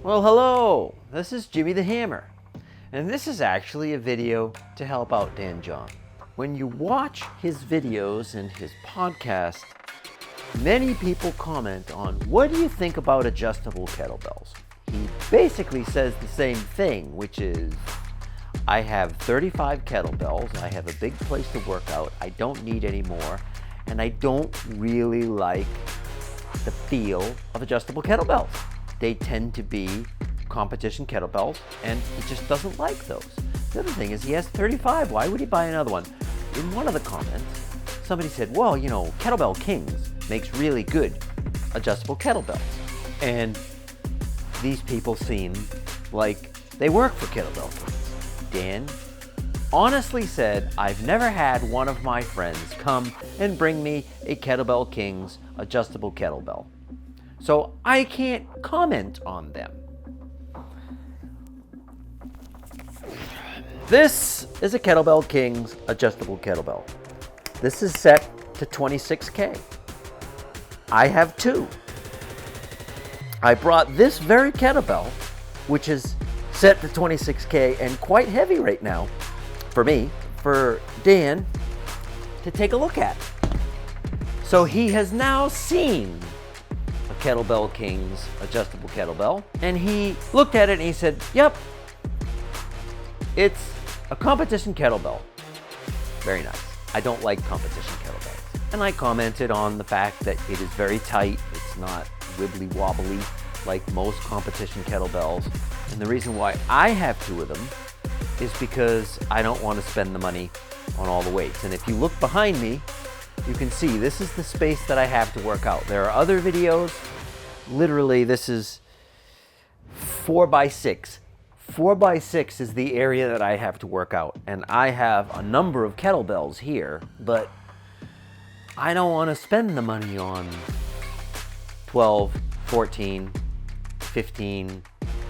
Well, hello, this is Jimmy the Hammer, and this is actually a video to help out Dan John. When you watch his videos and his podcast, many people comment on, what do you think about adjustable kettlebells? He basically says the same thing, which is, I have 35 kettlebells, I have a big place to work out, I don't need any more, and I don't really like the feel of adjustable kettlebells. They tend to be competition kettlebells, and he just doesn't like those. The other thing is he has 35. Why would he buy another one? In one of the comments, somebody said, well, you know, Kettlebell Kings makes really good adjustable kettlebells. And these people seem like they work for Kettlebell Kings. Dan honestly said, I've never had one of my friends come and bring me a Kettlebell Kings adjustable kettlebell, so I can't comment on them. This is a Kettlebell Kings adjustable kettlebell. This is set to 26K. I have two. I brought this very kettlebell, which is set to 26K and quite heavy right now for me, for Dan to take a look at. So he has now seen Kettlebell Kings adjustable kettlebell, and he looked at it and he said, yep, it's a competition kettlebell. Very nice. I don't like competition kettlebells. And I commented on the fact that it is very tight. It's not wibbly wobbly like most competition kettlebells. And the reason why I have two of them is because I don't want to spend the money on all the weights. And if you look behind me, you can see this is the space that I have to work out. There are other videos. Literally, this is 4x6. 4x6 is the area that I have to work out. And I have a number of kettlebells here, but I don't want to spend the money on 12, 14, 15,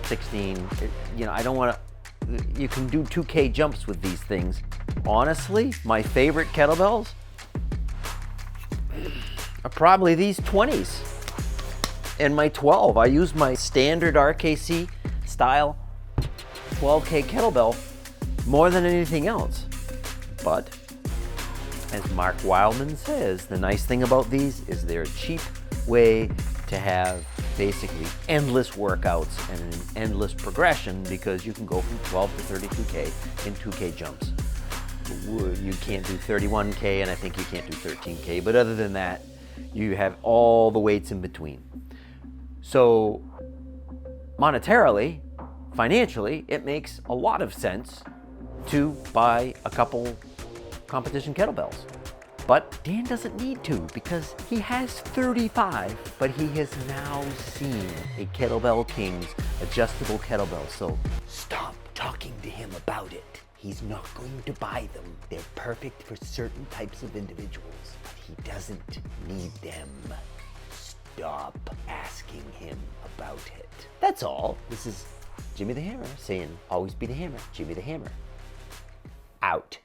16. You know, I don't want to. You can do 2K jumps with these things. Honestly, my favorite kettlebells are probably these 20s and my 12. I use my standard RKC style 12K kettlebell more than anything else. But as Mark Wildman says, the nice thing about these is they're a cheap way to have basically endless workouts and an endless progression, because you can go from 12 to 32K in 2K jumps. You can't do 31K, and I think you can't do 13K, but other than that, you have all the weights in between. So monetarily, financially, it makes a lot of sense to buy a couple competition kettlebells. But Dan doesn't need to, because he has 35, but he has now seen a Kettlebell Kings adjustable kettlebell. So stop talking to him about it. He's not going to buy them. They're perfect for certain types of individuals, but he doesn't need them. Stop asking him about it. That's all. This is Jimmy the Hammer saying, always be the hammer. Jimmy the Hammer. Out.